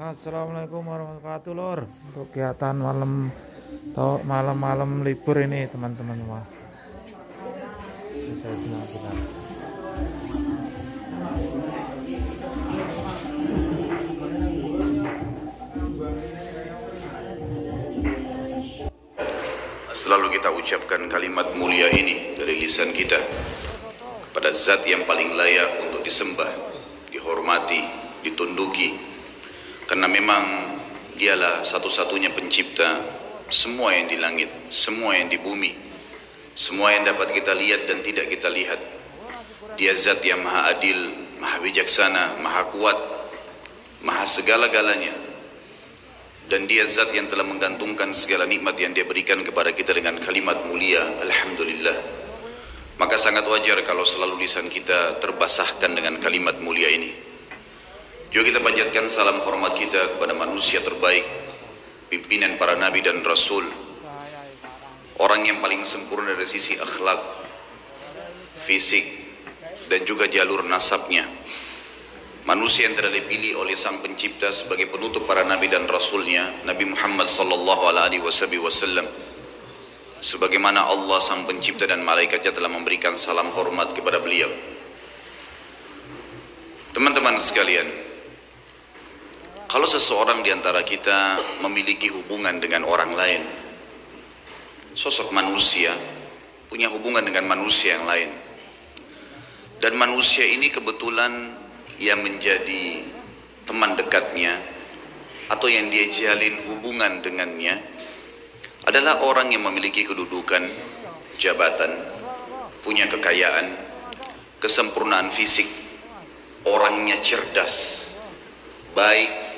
Assalamualaikum warahmatullahi wabarakatuh, Lur. Untuk kegiatan malam atau malam-malam libur ini, teman-teman semua. Saya bilang kita. Selalu kita ucapkan kalimat mulia ini dari lisan kita kepada zat yang paling layak untuk disembah, dihormati, ditunduki, karena memang dialah satu-satunya pencipta semua yang di langit, semua yang di bumi, semua yang dapat kita lihat dan tidak kita lihat. Dia zat yang maha adil, maha bijaksana, maha kuat, maha segala-galanya. Dan dia zat yang telah menggantungkan segala nikmat yang dia berikan kepada kita dengan kalimat mulia, Alhamdulillah. Maka sangat wajar kalau selalu lisan kita terbasahkan dengan kalimat mulia ini. Juga kita panjatkan salam hormat kita kepada manusia terbaik, pimpinan para nabi dan rasul, orang yang paling sempurna dari sisi akhlak, fisik, dan juga jalur nasabnya. Manusia yang telah dipilih oleh Sang Pencipta sebagai penutup para nabi dan rasulnya, Nabi Muhammad sallallahu alaihi wasallam. Sebagaimana Allah Sang Pencipta dan malaikatnya telah memberikan salam hormat kepada beliau. Teman-teman sekalian, kalau seseorang di antara kita memiliki hubungan dengan orang lain, sosok manusia punya hubungan dengan manusia yang lain, dan manusia ini kebetulan yang menjadi teman dekatnya atau yang dia jalin hubungan dengannya adalah orang yang memiliki kedudukan, jabatan, punya kekayaan, kesempurnaan fisik, orangnya cerdas, baik,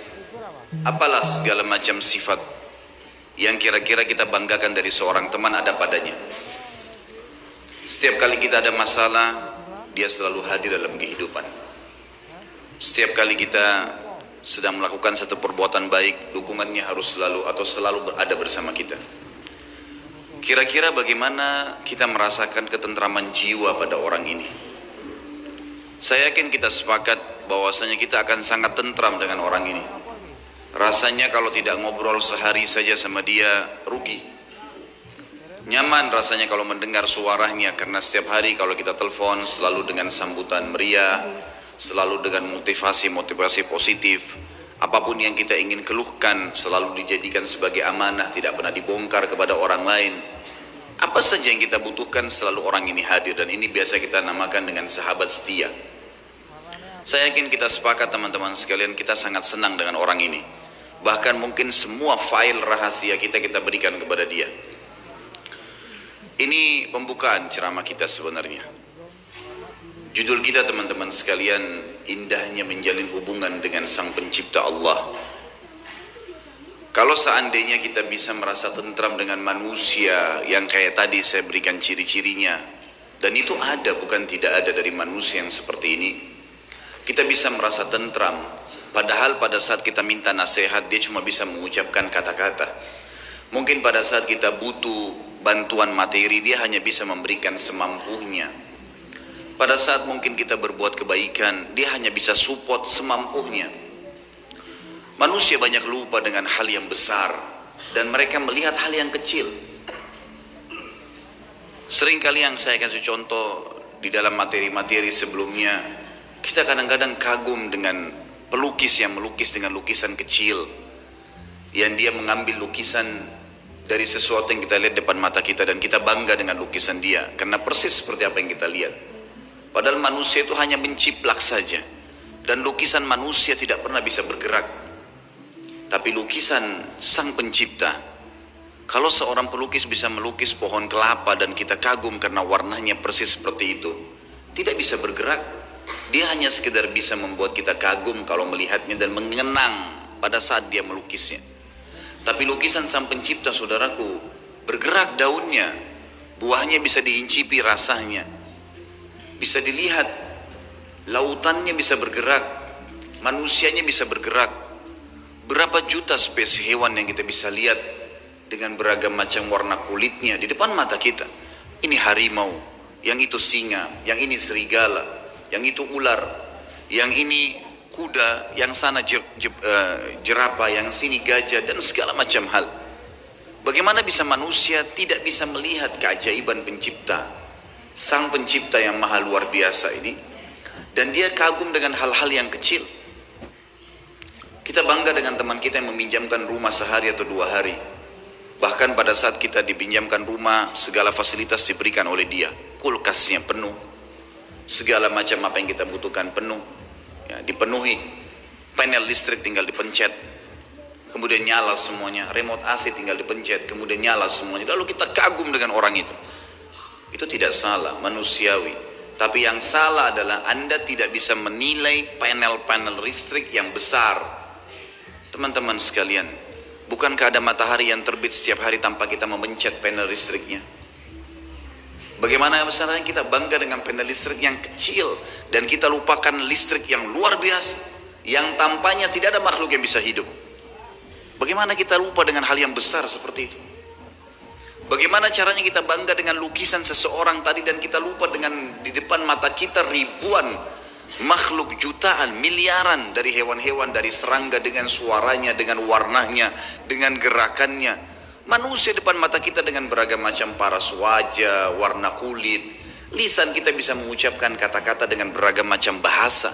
apalah segala macam sifat yang kira-kira kita banggakan dari seorang teman ada padanya. Setiap kali kita ada masalah, dia selalu hadir dalam kehidupan. Setiap kali kita sedang melakukan satu perbuatan baik, dukungannya harus selalu berada bersama kita. Kira-kira bagaimana kita merasakan ketentraman jiwa pada orang ini? Saya yakin kita sepakat bahwasanya kita akan sangat tentram dengan orang ini. Rasanya kalau tidak ngobrol sehari saja sama dia, rugi. Nyaman rasanya kalau mendengar suaranya, karena setiap hari kalau kita telepon selalu dengan sambutan meriah, selalu dengan motivasi positif. Apapun yang kita ingin keluhkan selalu dijadikan sebagai amanah, tidak pernah dibongkar kepada orang lain. Apa saja yang kita butuhkan selalu orang ini hadir, dan ini biasa kita namakan dengan sahabat setia. Saya yakin kita sepakat teman-teman sekalian, kita sangat senang dengan orang ini. Bahkan mungkin semua file rahasia kita berikan kepada dia. Ini pembukaan ceramah kita sebenarnya. Judul kita teman-teman sekalian, indahnya menjalin hubungan dengan Sang Pencipta Allah. Kalau seandainya kita bisa merasa tentram dengan manusia yang kayak tadi saya berikan ciri-cirinya, dan itu ada, bukan tidak ada dari manusia yang seperti ini, kita bisa merasa tentram. Padahal pada saat kita minta nasihat, dia cuma bisa mengucapkan kata-kata. Mungkin pada saat kita butuh bantuan materi, dia hanya bisa memberikan semampunya. Pada saat mungkin kita berbuat kebaikan, dia hanya bisa support semampunya. Manusia banyak lupa dengan hal yang besar, dan mereka melihat hal yang kecil. Seringkali yang saya kasih contoh di dalam materi-materi sebelumnya, kita kadang-kadang kagum dengan pelukis yang melukis dengan lukisan kecil, yang dia mengambil lukisan dari sesuatu yang kita lihat depan mata kita, dan kita bangga dengan lukisan dia karena persis seperti apa yang kita lihat. Padahal manusia itu hanya menciplak saja, dan lukisan manusia tidak pernah bisa bergerak. Tapi lukisan Sang Pencipta, kalau seorang pelukis bisa melukis pohon kelapa dan kita kagum karena warnanya persis seperti itu, tidak bisa bergerak. Dia hanya sekedar bisa membuat kita kagum kalau melihatnya dan mengenang pada saat dia melukisnya. Tapi lukisan Sang Pencipta, saudaraku, bergerak daunnya, buahnya bisa diincipi rasanya, bisa dilihat, lautannya bisa bergerak, manusianya bisa bergerak. Berapa juta spesies hewan yang kita bisa lihat dengan beragam macam warna kulitnya di depan mata kita. Ini harimau, yang itu singa, yang ini serigala, yang itu ular, yang ini kuda, yang sana jerapah, yang sini gajah, dan segala macam hal. Bagaimana bisa manusia tidak bisa melihat keajaiban pencipta, sang pencipta yang maha luar biasa ini, dan dia kagum dengan hal-hal yang kecil. Kita bangga dengan teman kita yang meminjamkan rumah sehari atau 2 hari. Bahkan pada saat kita dipinjamkan rumah, segala fasilitas diberikan oleh dia. Kulkasnya penuh, segala macam apa yang kita butuhkan penuh, ya, dipenuhi. Panel listrik tinggal dipencet, kemudian nyala semuanya. Remote AC tinggal dipencet, kemudian nyala semuanya. Lalu kita kagum dengan orang itu. Itu tidak salah, manusiawi. Tapi yang salah adalah Anda tidak bisa menilai panel-panel listrik yang besar. Teman-teman sekalian, bukankah ada matahari yang terbit setiap hari tanpa kita memencet panel listriknya? Bagaimana besarnya kita bangga dengan panel listrik yang kecil, dan kita lupakan listrik yang luar biasa, yang tampaknya tidak ada makhluk yang bisa hidup. Bagaimana kita lupa dengan hal yang besar seperti itu? Bagaimana caranya kita bangga dengan lukisan seseorang tadi, dan kita lupa dengan di depan mata kita ribuan makhluk, jutaan, miliaran dari hewan-hewan, dari serangga dengan suaranya, dengan warnanya, dengan gerakannya. Manusia depan mata kita dengan beragam macam paras wajah, warna kulit. Lisan kita bisa mengucapkan kata-kata dengan beragam macam bahasa.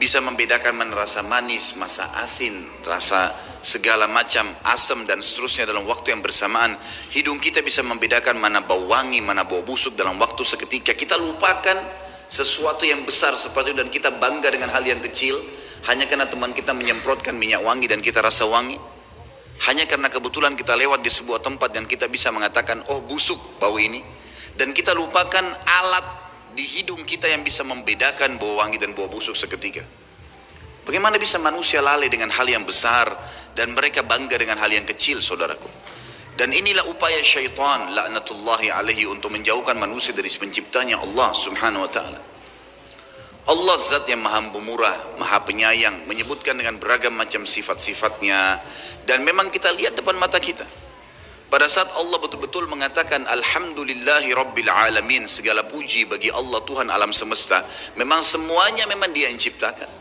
Bisa membedakan mana rasa manis, rasa asin, rasa segala macam, asam dan seterusnya dalam waktu yang bersamaan. Hidung kita bisa membedakan mana bau wangi, mana bau busuk dalam waktu seketika. Kita lupakan sesuatu yang besar seperti itu, dan kita bangga dengan hal yang kecil hanya karena teman kita menyemprotkan minyak wangi dan kita rasa wangi. Hanya karena kebetulan kita lewat di sebuah tempat dan kita bisa mengatakan, oh busuk bau ini. Dan kita lupakan alat di hidung kita yang bisa membedakan bau wangi dan bau busuk seketika. Bagaimana bisa manusia lalai dengan hal yang besar dan mereka bangga dengan hal yang kecil, saudaraku? Dan inilah upaya syaitan laknatullahi alaihi untuk menjauhkan manusia dari penciptanya Allah subhanahu wa ta'ala. Allah zat yang maha pemurah, maha penyayang, menyebutkan dengan beragam macam sifat-sifatnya, dan memang kita lihat depan mata kita. Pada saat Allah betul-betul mengatakan alhamdulillahi rabbil alamin, segala puji bagi Allah Tuhan alam semesta, memang semuanya memang dia yang ciptakan.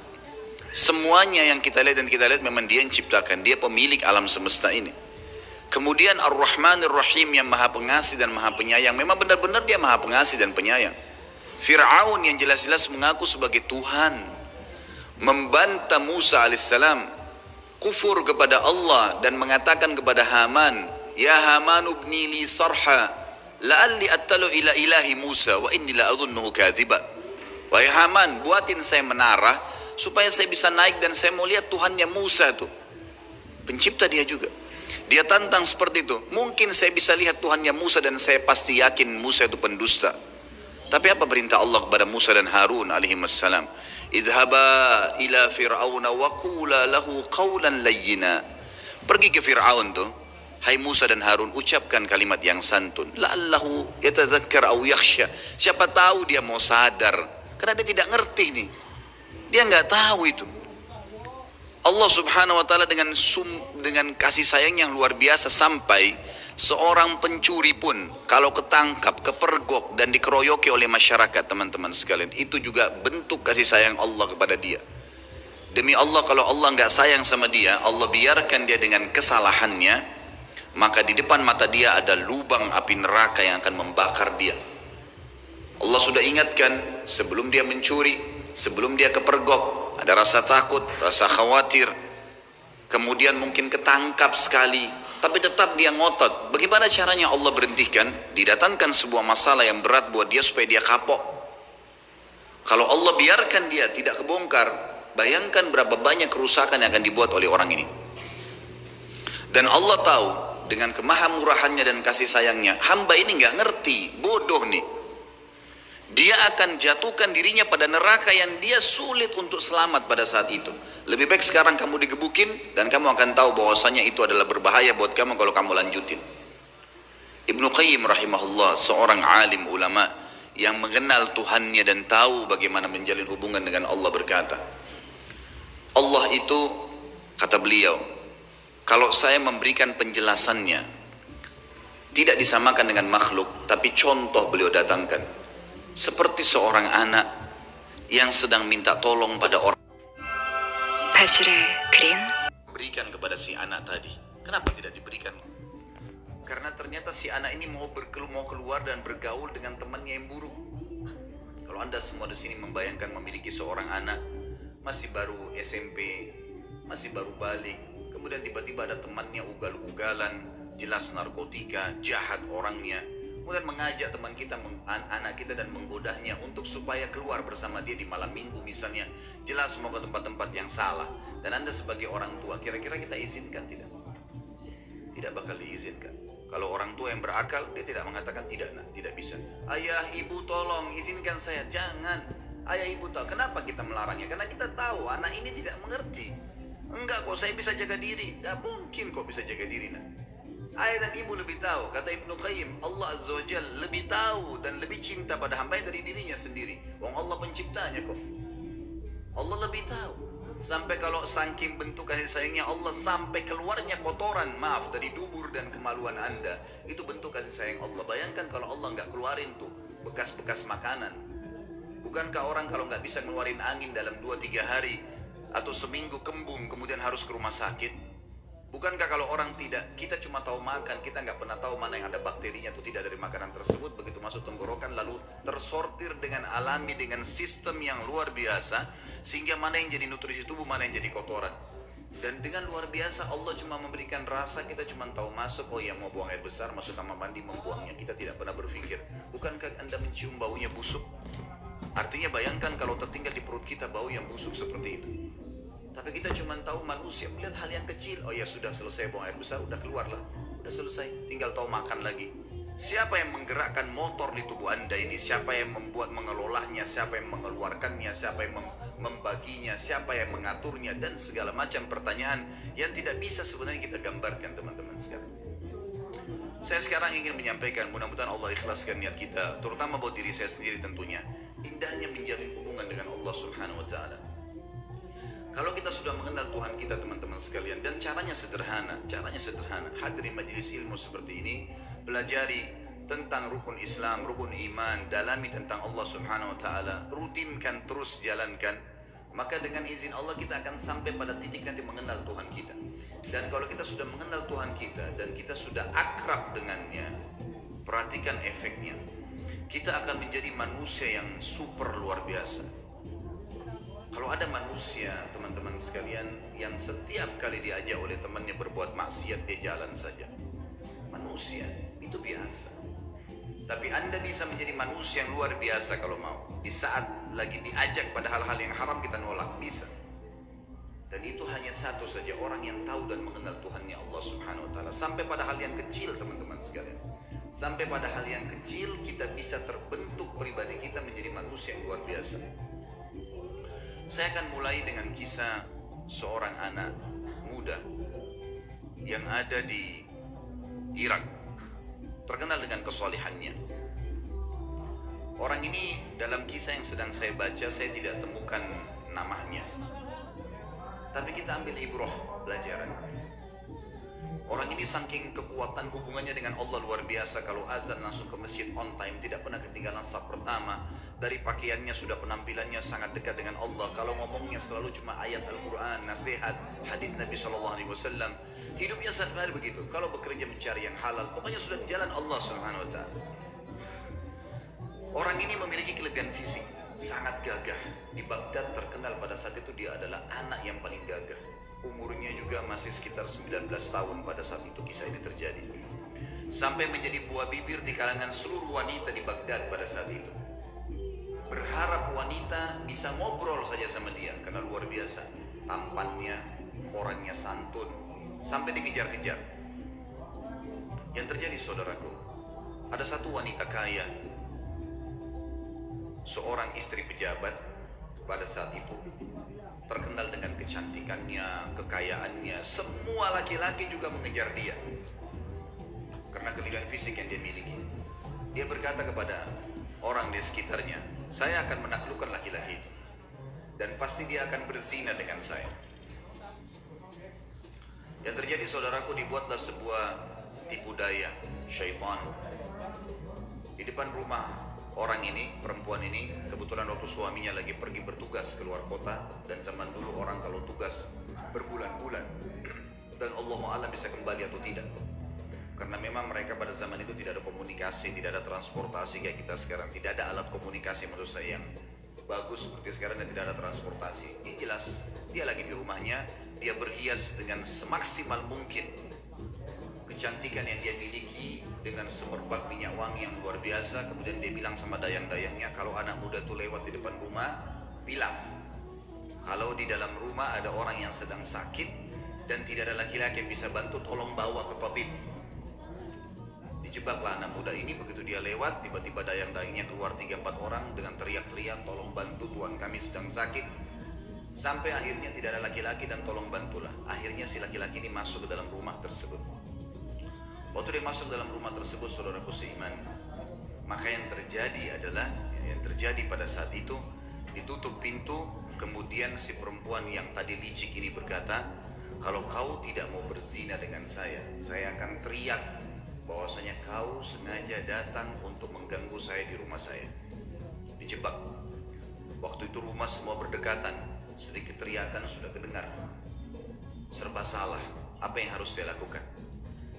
Semuanya yang kita lihat dan kita lihat memang dia yang ciptakan. Dia pemilik alam semesta ini. Kemudian Ar-Rahmanir Rahim yang maha pengasih dan maha penyayang. Memang benar-benar dia maha pengasih dan penyayang. Fir'aun yang jelas-jelas mengaku sebagai Tuhan, membantah Musa alaihissalam, kufur kepada Allah dan mengatakan kepada Haman, ya Haman ubni li sarha la'alli attalu ila ilahi Musa wa inni la'adhunnuhu kadhiba. Wahai Haman, buatin saya menara supaya saya bisa naik dan saya mau lihat Tuhannya Musa itu. Pencipta dia juga. Dia tantang seperti itu. Mungkin saya bisa lihat Tuhannya Musa dan saya pasti yakin Musa itu pendusta. Tapi apa perintah Allah kepada Musa dan Harun alaihissalam? Idhaba ila fir'auna wa qula lahu qawlan layyina. Pergi ke Fir'aun tuh. Hai Musa dan Harun, ucapkan kalimat yang santun. La'allahu yatadzakkar aw yakhsha. Siapa tahu dia mau sadar. Karena dia tidak ngerti nih. Dia nggak tahu itu. Allah subhanahu wa ta'ala dengan kasih sayang yang luar biasa, sampai seorang pencuri pun kalau ketangkap, kepergok dan dikeroyoki oleh masyarakat, teman-teman sekalian, itu juga bentuk kasih sayang Allah kepada dia. Demi Allah, kalau Allah nggak sayang sama dia, Allah biarkan dia dengan kesalahannya, maka di depan mata dia ada lubang api neraka yang akan membakar dia. Allah sudah ingatkan sebelum dia mencuri, sebelum dia kepergok, ada rasa takut, rasa khawatir, kemudian mungkin ketangkap sekali, tapi tetap dia ngotot. Bagaimana caranya Allah berhentikan? Didatangkan sebuah masalah yang berat buat dia supaya dia kapok. Kalau Allah biarkan dia tidak kebongkar, bayangkan berapa banyak kerusakan yang akan dibuat oleh orang ini. Dan Allah tahu dengan kemahamurahannya dan kasih sayangnya, hamba ini nggak ngerti, bodoh nih. Dia akan jatuhkan dirinya pada neraka yang dia sulit untuk selamat pada saat itu. Lebih baik sekarang kamu digebukin dan kamu akan tahu bahwasanya itu adalah berbahaya buat kamu kalau kamu lanjutin. Ibnu Qayyim rahimahullah, seorang alim ulama yang mengenal Tuhannya dan tahu bagaimana menjalin hubungan dengan Allah, berkata, Allah itu, kata beliau, kalau saya memberikan penjelasannya tidak disamakan dengan makhluk, tapi contoh beliau datangkan seperti seorang anak yang sedang minta tolong pada orang. 가실의 그림? Berikan kepada si anak tadi. Kenapa tidak diberikan? Karena ternyata si anak ini mau keluar dan bergaul dengan temannya yang buruk. Kalau Anda semua di sini membayangkan memiliki seorang anak masih baru SMP, masih baru balik, kemudian tiba-tiba ada temannya ugal-ugalan, jelas narkotika, jahat orangnya, kemudian mengajak teman kita, anak kita dan menggodanya untuk supaya keluar bersama dia di malam minggu misalnya, jelas mau ke tempat-tempat yang salah. Dan Anda sebagai orang tua, kira-kira kita izinkan tidak? Tidak bakal diizinkan. Kalau orang tua yang berakal, dia tidak mengatakan tidak, nak, tidak bisa. Ayah, ibu tolong izinkan saya. Jangan. Ayah, ibu tahu. Kenapa kita melarangnya? Karena kita tahu anak ini tidak mengerti. Enggak kok, saya bisa jaga diri. Tidak mungkin kok bisa jaga diri, nak. Ayah dan ibu lebih tahu. Kata Ibnu Qayyim, Allah Azza wa Jalla lebih tahu dan lebih cinta pada hamba dari dirinya sendiri. Wong Allah penciptanya kok. Allah lebih tahu. Sampai kalau saking bentuk kasih sayangnya Allah, sampai keluarnya kotoran, maaf, dari dubur dan kemaluan Anda, itu bentuk kasih sayang Allah. Bayangkan kalau Allah nggak keluarin tuh bekas-bekas makanan. Bukankah orang kalau nggak bisa ngeluarin angin dalam 2-3 hari atau seminggu kembung kemudian harus ke rumah sakit? Bukankah kalau orang tidak, kita cuma tahu makan, kita nggak pernah tahu mana yang ada bakterinya atau tidak dari makanan tersebut, begitu masuk tenggorokan lalu tersortir dengan alami, dengan sistem yang luar biasa, sehingga mana yang jadi nutrisi tubuh, mana yang jadi kotoran. Dan dengan luar biasa Allah cuma memberikan rasa, kita cuma tahu masuk, oh ya mau buang air besar, masuk kamar mandi membuangnya, kita tidak pernah berpikir. Bukankah Anda mencium baunya busuk? Artinya bayangkan kalau tertinggal di perut kita bau yang busuk seperti itu. Tapi kita cuma tahu manusia melihat hal yang kecil, oh ya sudah selesai buang air besar, udah keluarlah, udah selesai, tinggal tahu makan lagi. Siapa yang menggerakkan motor di tubuh Anda ini? Siapa yang membuat mengelolanya? Siapa yang mengeluarkannya? Siapa yang membaginya? Siapa yang mengaturnya? Dan segala macam pertanyaan yang tidak bisa sebenarnya kita gambarkan, teman-teman sekalian. Saya sekarang ingin menyampaikan, mudah-mudahan Allah ikhlaskan niat kita, terutama buat diri saya sendiri tentunya, indahnya menjalin hubungan dengan Allah Subhanahu wa Ta'ala. Kalau kita sudah mengenal Tuhan kita, teman-teman sekalian, dan caranya sederhana, hadiri majelis ilmu seperti ini, pelajari tentang rukun Islam, rukun iman, dalami tentang Allah Subhanahu wa Ta'ala, rutinkan, terus jalankan, maka dengan izin Allah kita akan sampai pada titik nanti mengenal Tuhan kita. Dan kalau kita sudah mengenal Tuhan kita dan kita sudah akrab dengannya, perhatikan efeknya. Kita akan menjadi manusia yang super luar biasa. Kalau ada manusia, teman-teman sekalian, yang setiap kali diajak oleh temannya berbuat maksiat, dia jalan saja. Manusia, itu biasa. Tapi Anda bisa menjadi manusia yang luar biasa kalau mau. Di saat lagi diajak pada hal-hal yang haram, kita nolak, bisa. Dan itu hanya satu saja, orang yang tahu dan mengenal Tuhannya Allah Subhanahu wa Ta'ala. Sampai pada hal yang kecil, teman-teman sekalian. Sampai pada hal yang kecil, kita bisa terbentuk pribadi kita menjadi manusia yang luar biasa. Saya akan mulai dengan kisah seorang anak muda yang ada di Irak, terkenal dengan kesolehannya. Orang ini dalam kisah yang sedang saya baca, saya tidak temukan namanya. Tapi kita ambil ibrah, pelajaran. Orang ini saking kekuatan hubungannya dengan Allah luar biasa. Kalau azan langsung ke masjid on time, tidak pernah ketinggalan saf pertama. Dari pakaiannya sudah penampilannya sangat dekat dengan Allah. Kalau ngomongnya selalu cuma ayat Al-Quran, nasihat, hadis Nabi SAW. Hidupnya sehari-hari begitu. Kalau bekerja mencari yang halal, pokoknya sudah di jalan Allah Subhanahu wa Ta'ala. Orang ini memiliki kelebihan fisik, sangat gagah. Di Baghdad terkenal pada saat itu dia adalah anak yang paling gagah. Umurnya juga masih sekitar 19 tahun pada saat itu kisah ini terjadi. Sampai menjadi buah bibir di kalangan seluruh wanita di Baghdad pada saat itu. Berharap wanita bisa ngobrol saja sama dia karena luar biasa tampannya, orangnya santun, sampai dikejar-kejar. Yang terjadi, saudaraku, ada satu wanita kaya, seorang istri pejabat pada saat itu, terkenal dengan kecantikannya, kekayaannya. Semua laki-laki juga mengejar dia karena kelebihan fisik yang dia miliki. Dia berkata kepada orang di sekitarnya, saya akan menaklukkan laki-laki itu dan pasti dia akan berzina dengan saya. Yang terjadi, saudaraku, dibuatlah sebuah tipu daya syaitan di depan rumah orang ini, perempuan ini, kebetulan waktu suaminya lagi pergi bertugas keluar kota, dan zaman dulu orang kalau tugas berbulan-bulan dan Allah Ta'ala bisa kembali atau tidak, karena memang mereka pada zaman itu tidak ada komunikasi, tidak ada transportasi kayak kita sekarang, tidak ada alat komunikasi menurut saya yang bagus seperti sekarang, dan tidak ada transportasi. Ini jelas dia lagi di rumahnya, dia berhias dengan semaksimal mungkin kecantikan yang dia miliki dengan semerbak minyak wangi yang luar biasa. Kemudian dia bilang sama dayang-dayangnya, kalau anak muda tuh lewat di depan rumah, bilang kalau di dalam rumah ada orang yang sedang sakit dan tidak ada laki-laki yang bisa bantu, tolong bawa ke tabib. Dijebaklah anak muda ini. Begitu dia lewat, tiba-tiba dayang-dayangnya keluar 3-4 orang dengan teriak-teriak, tolong bantu, tuan kami sedang sakit. Sampai akhirnya tidak ada laki-laki dan tolong bantulah. Akhirnya si laki-laki ini masuk ke dalam rumah tersebut. Waktu dia masuk dalam rumah tersebut, saudaraku seiman, maka yang terjadi adalah, yang terjadi pada saat itu, ditutup pintu. Kemudian si perempuan yang tadi licik ini berkata, kalau kau tidak mau berzina dengan saya akan teriak bahwasanya kau sengaja datang untuk mengganggu saya di rumah saya. Dijebak. Waktu itu rumah semua berdekatan, sedikit teriakan sudah kedengar. Serba salah, apa yang harus dia lakukan?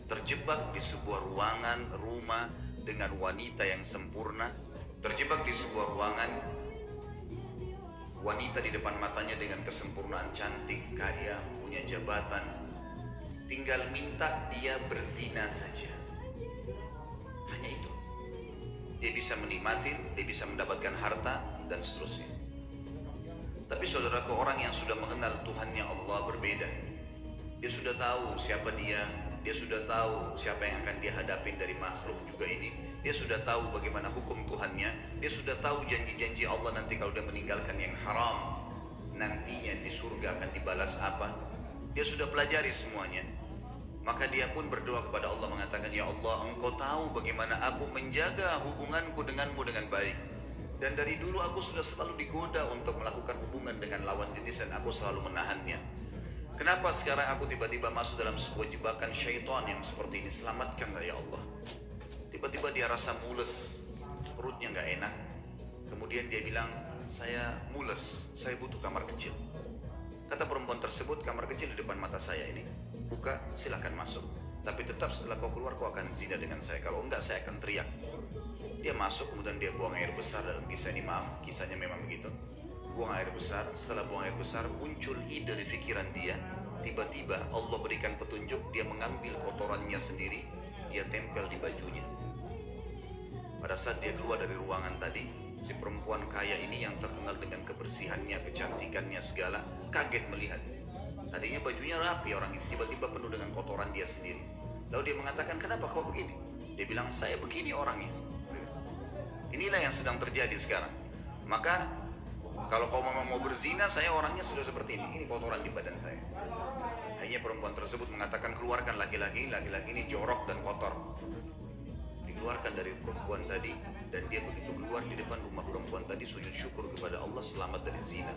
Terjebak di sebuah ruangan rumah dengan wanita yang sempurna, terjebak di sebuah ruangan, wanita di depan matanya dengan kesempurnaan, cantik, kaya, punya jabatan, tinggal minta dia berzina saja. Hanya itu. Dia bisa menikmati, dia bisa mendapatkan harta dan seterusnya. Tapi saudaraku, orang yang sudah mengenal Tuhannya Allah berbeda. Dia sudah tahu siapa dia sudah tahu siapa yang akan dia hadapin dari makhluk juga ini. Dia sudah tahu bagaimana hukum Tuhannya. Dia sudah tahu janji-janji Allah nanti kalau dia meninggalkan yang haram, nantinya di surga akan dibalas apa. Dia sudah pelajari semuanya. Maka dia pun berdoa kepada Allah mengatakan, ya Allah, Engkau tahu bagaimana aku menjaga hubunganku denganmu dengan baik. Dan dari dulu aku sudah selalu digoda untuk melakukan hubungan dengan lawan jenis dan aku selalu menahannya. Kenapa sekarang aku tiba-tiba masuk dalam sebuah jebakan syaitan yang seperti ini? Selamatkanlah ya Allah. Tiba-tiba dia rasa mules, perutnya nggak enak. Kemudian dia bilang, saya mules, saya butuh kamar kecil. Kata perempuan tersebut, kamar kecil di depan mata saya ini, buka, silakan masuk. Tapi tetap setelah kau keluar kau akan zina dengan saya. Kalau enggak saya akan teriak. Dia masuk, kemudian dia buang air besar. Dalam kisah ini, maaf, kisahnya memang begitu. Buang air besar. Setelah buang air besar, muncul ide dari pikiran dia. Tiba-tiba Allah berikan petunjuk. Dia mengambil kotorannya sendiri, dia tempel di bajunya. Pada saat dia keluar dari ruangan tadi, si perempuan kaya ini yang terkenal dengan kebersihannya, kecantikannya segala, kaget melihat. Tadinya bajunya rapi orang ini, tiba-tiba penuh dengan kotoran dia sendiri. Lalu dia mengatakan, kenapa kau begini? Dia bilang, saya begini orangnya. Inilah yang sedang terjadi sekarang. Maka kalau kau mau berzina, saya orangnya sudah seperti ini. Ini kotoran di badan saya. Akhirnya perempuan tersebut mengatakan, keluarkan laki-laki. Laki-laki ini jorok dan kotor. Dikeluarkan dari perempuan tadi. Dan dia begitu keluar di depan rumah perempuan tadi, sujud syukur kepada Allah selamat dari zina.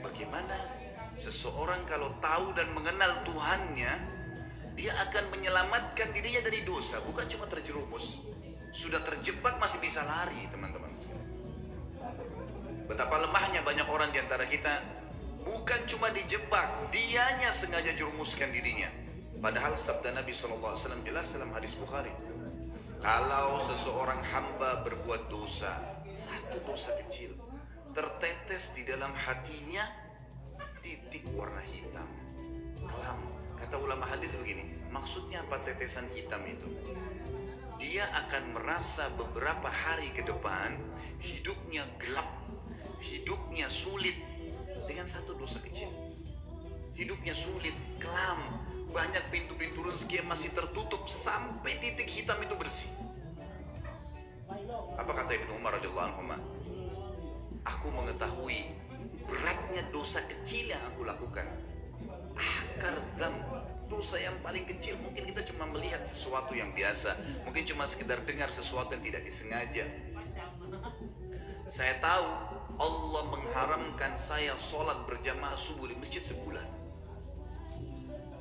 Bagaimana seseorang kalau tahu dan mengenal Tuhannya, dia akan menyelamatkan dirinya dari dosa. Bukan cuma terjerumus, sudah terjebak masih bisa lari, teman-teman. Betapa lemahnya banyak orang di antara kita. Bukan cuma dijebak, dianya sengaja jerumuskan dirinya. Padahal sabda Nabi SAW jelas dalam hadis Bukhari, kalau seseorang hamba berbuat dosa, satu dosa kecil, tertetes di dalam hatinya titik warna hitam, kelam. Kata ulama hadis begini, maksudnya apa tetesan hitam itu? Dia akan merasa beberapa hari ke depan hidupnya gelap, hidupnya sulit dengan satu dosa kecil. Hidupnya sulit, kelam, banyak pintu-pintu rezeki yang masih tertutup sampai titik hitam itu bersih. Apa kata Ibnu Umar radhiyallahu anhu? Aku mengetahui beratnya dosa kecil yang aku lakukan. Akar dzam, dosa yang paling kecil. Mungkin kita cuma melihat sesuatu yang biasa, mungkin cuma sekedar dengar sesuatu yang tidak disengaja. Saya tahu Allah mengharamkan saya sholat berjamaah subuh di masjid sebulan.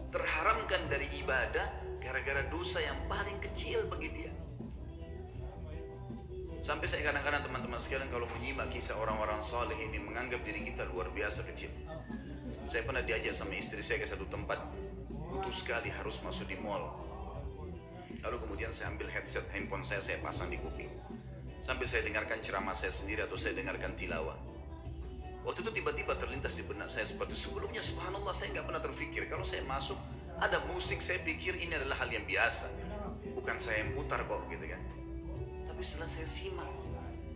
Terharamkan dari ibadah gara-gara dosa yang paling kecil bagi dia. Sampai saya kadang-kadang teman-teman sekalian kalau menyimak kisah orang-orang saleh ini menganggap diri kita luar biasa kecil. Saya pernah diajak sama istri saya ke satu tempat, butuh sekali harus masuk di mall. Lalu kemudian saya ambil headset handphone saya pasang di kuping. Sambil saya dengarkan ceramah saya sendiri atau saya dengarkan tilawah. Waktu itu tiba-tiba terlintas di benak saya seperti sebelumnya, subhanallah saya nggak pernah terfikir kalau saya masuk ada musik, saya pikir ini adalah hal yang biasa. Bukan saya yang putar kok gitu kan. Tapi setelah saya simak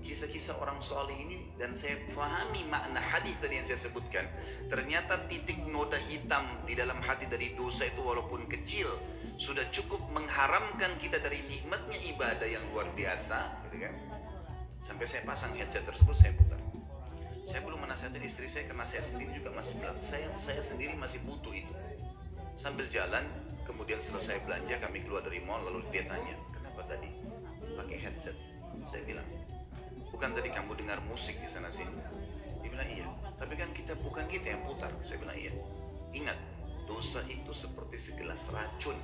kisah-kisah orang soleh ini dan saya pahami makna hadis tadi yang saya sebutkan, ternyata titik noda hitam di dalam hati dari dosa itu walaupun kecil sudah cukup mengharamkan kita dari nikmatnya ibadah yang luar biasa, gitu kan? Sampai saya pasang headset tersebut, saya putar. Saya belum menasihatin istri saya karena saya sendiri juga masih bilang, saya sendiri masih butuh itu. Sambil jalan, kemudian selesai belanja kami keluar dari mall, lalu dia tanya, kenapa tadi pakai headset? Saya bilang, bukan tadi kamu dengar musik di sana sini? Dia bilang iya, tapi kan bukan kita yang putar. Saya bilang iya. Ingat, dosa itu seperti segelas racun.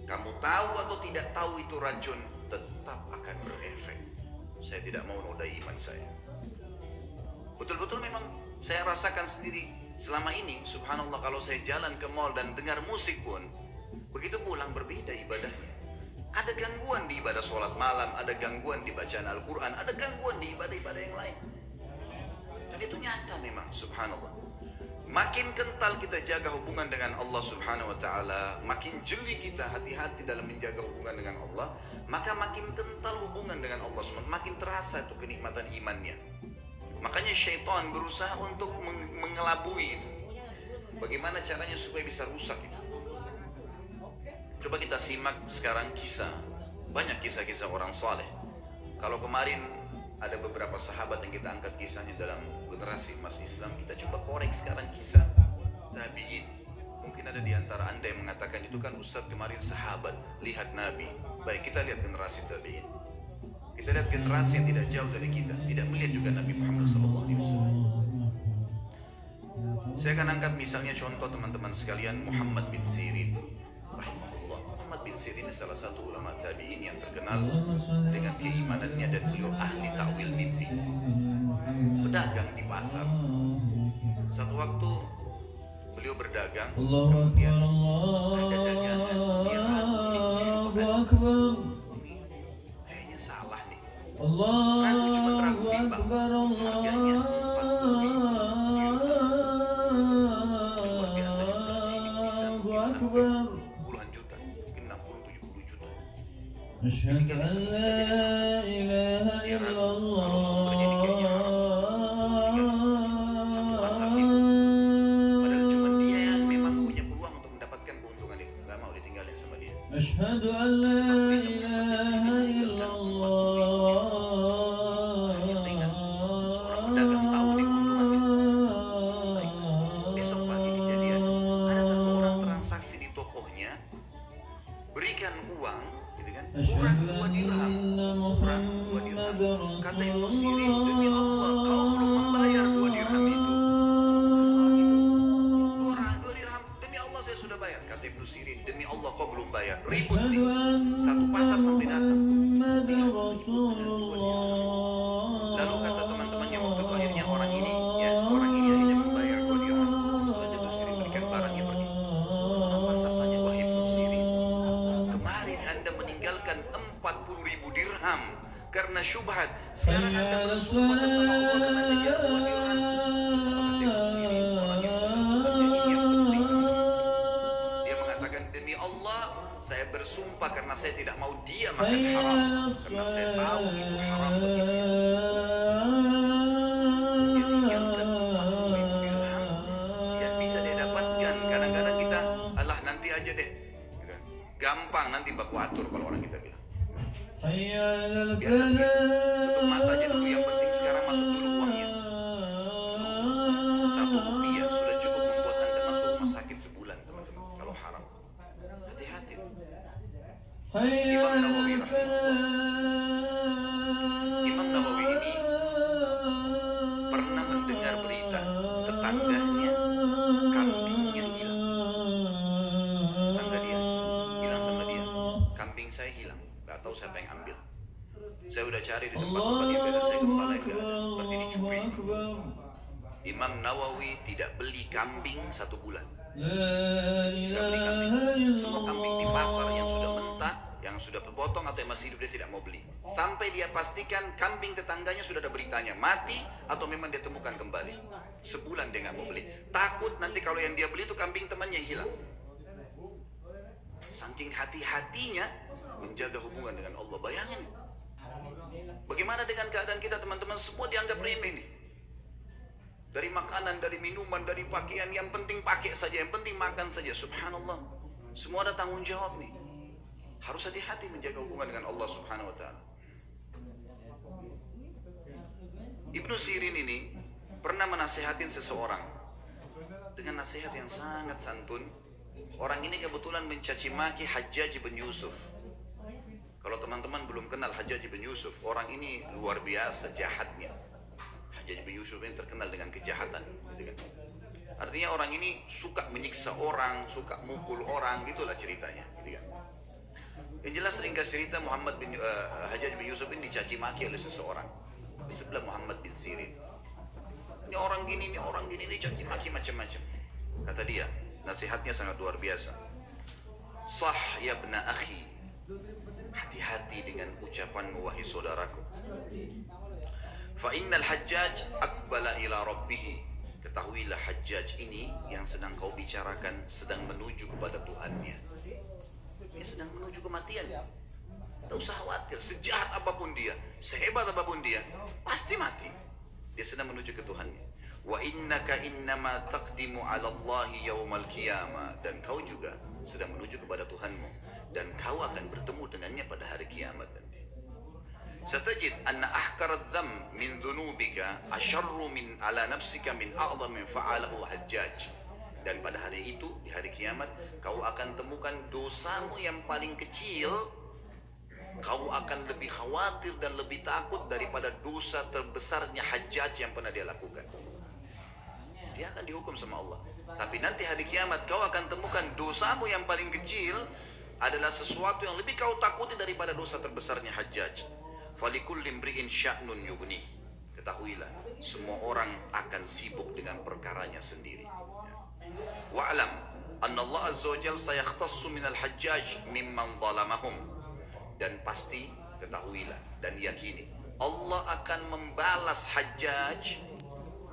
Kamu tahu atau tidak tahu itu racun, tetap akan berefek. Saya tidak mau nodai iman saya. Betul-betul memang saya rasakan sendiri selama ini. Subhanallah, kalau saya jalan ke mall dan dengar musik pun, begitu pulang berbeda ibadahnya. Ada gangguan di ibadah sholat malam, ada gangguan di bacaan Al-Quran, ada gangguan di ibadah-ibadah yang lain. Dan itu nyata memang, subhanallah. Makin kental kita jaga hubungan dengan Allah subhanahu wa ta'ala, makin jeli kita hati-hati dalam menjaga hubungan dengan Allah, maka makin kental hubungan dengan Allah subhanahu wa ta'ala, makin terasa itu kenikmatan imannya. Makanya syaitan berusaha untuk mengelabui itu. Bagaimana caranya supaya bisa rusak itu? Coba kita simak sekarang kisah, banyak kisah-kisah orang saleh. Kalau kemarin ada beberapa sahabat yang kita angkat kisahnya dalam generasi emas Islam, kita coba korek sekarang kisah tabi'in. Mungkin ada di antara anda yang mengatakan itu kan Ustadz kemarin sahabat, lihat Nabi. Baik, kita lihat generasi tabi'in. Kita lihat generasi yang tidak jauh dari kita, tidak melihat juga Nabi Muhammad SAW. Saya akan angkat misalnya contoh teman-teman sekalian, Muhammad bin Sirin. Muhammad bin Sirin salah satu ulama tabi'in yang terkenal dengan keimanannya dan beliau ahli ta'wil mimpi. Pedagang di pasar. Satu waktu beliau berdagang, kemudian ada dagangan dia ragu, kayaknya salah nih. Ragu, cuma ragu bimbang. Harganya 40.000 luar biasa juga. Ini bisa mungkin sampai puluhan juta, mungkin 60-70 juta. Asyhadu an la ilaha illallah. Kalau sumbernya ini kayaknya haram. Satu pasar itu. Padahal cuma dia yang memang punya peluang untuk mendapatkan keuntungan itu. Gak mau ditinggalin sama dia. Asyhadu an la ilaha illallah. Seorang pedagang tahu nih keuntungan itu. Baik. Besok pagi kejadian, ada satu orang transaksi di tokohnya, berikan uang, gitu kan? Kurang 2 dirham. Kurang 2 dirham. Kata Ibnu Sirin, demi Allah, kau belum membayar 2 dirham itu. Kurang 2 dirham, demi Allah saya sudah bayar. Kata Ibnu Sirin, demi Allah kau belum bayar. Ribut nih. Satu pasar sampai datang. Lalu kata teman-temannya waktu itu akhirnya orang ini akhirnya membayar 2 dirham. Setelah Ibnu Sirin berikan barangnya pergi. Orang pasar tanya, wah Ibnu Sirin, kemarin anda meninggalkan 40.000 dirham karena syubhat. Sekarang anda bersumpah kepada Allah karena kejar 2 dirham. Kata Ibnu Sirin, orang yang menentukannya ini yang penting. Dia mengatakan, demi Allah saya bersumpah karena saya tidak mau dia makan haram, karena saya tahu itu haram bagi dia. Dia tinggalkan 40.000 dirham yang bisa dia dapatkan. Kadang-kadang kita, alah nanti aja deh, gampang nanti baku atur kalau orang kita bilang. Biasanya tutup mata aja dulu, yang penting sekarang masuk dulu uangnya. 1 rupiah sudah cukup membuat anda masuk rumah sakit sebulan teman-teman kalau haram. Hati-hati. Imam Nawawi ini pernah mendengar berita tetangganya kambingnya hilang. Tetangga dia bilang sama dia, kambing saya hilang, gak tahu siapa yang ambil. Saya udah cari di tempat-tempat yang beda, saya kepala enggak ada. Allahu Seperti dicuri. Akbar. Imam Nawawi tidak beli kambing 1 bulan. La Tidak beli kambing. ilaha Semua kambing di pasar yang sudah illallah. mentah, yang sudah terpotong atau yang masih hidup dia tidak mau beli. Sampai dia pastikan kambing tetangganya sudah ada beritanya mati atau memang dia temukan kembali. Sebulan dia nggak mau beli. Takut nanti kalau yang dia beli itu kambing temannya yang hilang. Saking hati-hatinya menjaga hubungan dengan Allah. Bayangin, bagaimana dengan keadaan kita teman-teman? Semua dianggap remeh nih. Dari makanan, dari minuman, dari pakaian, yang penting pakai saja, yang penting makan saja. Subhanallah, semua ada tanggung jawab nih. Harus hati-hati menjaga hubungan dengan Allah Subhanahu wa ta'ala. Ibnu Sirin ini pernah menasihatin seseorang dengan nasihat yang sangat santun. Orang ini kebetulan mencaci maki Hajjaj bin Yusuf. Kalau teman-teman belum kenal Hajjaj bin Yusuf, orang ini luar biasa jahatnya. Hajjaj bin Yusuf ini terkenal dengan kejahatan, gitu kan. Artinya orang ini suka menyiksa orang, suka mukul orang, gitulah ceritanya, gitu kan. Yang jelas ringkas cerita, Hajjaj bin Yusuf ini dicaci maki oleh seseorang di sebelah Muhammad bin Sirin. Ini orang gini, ini caci maki macam-macam. Kata dia, nasihatnya sangat luar biasa. Sah ya bna akhi, hati-hati dengan ucapanmu wahai saudaraku. Fa innal Hajjaj aqbala ila rabbih. Ketahuilah Hajjaj ini yang sedang kau bicarakan sedang menuju kepada Tuhannya. Dia sedang menuju kematian. Tak usah khawatir, sejahat apapun dia, sehebat apapun dia, pasti mati. Dia sedang menuju ke Tuhannya. Wa innaka innama taqdimu 'ala Allahi yaumal qiyamah, dan kau juga sedang menuju kepada Tuhanmu dan kau akan bertemu dengannya pada hari kiamat nanti. Satajid anna ahkaradz dzam min dzunubika asyarru min 'ala nafsika min a'dham min fa'alahu Hajjaj. Dan pada hari itu, di hari kiamat, kau akan temukan dosamu yang paling kecil. Kau akan lebih khawatir dan lebih takut daripada dosa terbesarnya Hajjaj yang pernah dia lakukan. Dia akan dihukum sama Allah. Tapi nanti hari kiamat kau akan temukan dosamu yang paling kecil adalah sesuatu yang lebih kau takuti daripada dosa terbesarnya Hajjaj. Falikulli imri'in sya'nun yughni. Ketahuilah, semua orang akan sibuk dengan perkaranya sendiri. Wa'lam anna Allah azza wa jalla sayakhtassu minal Hajjaj mimman zalamahum. Dan pasti ketahuilah dan yakini Allah akan membalas Hajjaj,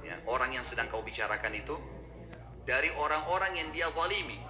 ya, orang yang sedang kau bicarakan itu, dari orang-orang yang dia zalimi.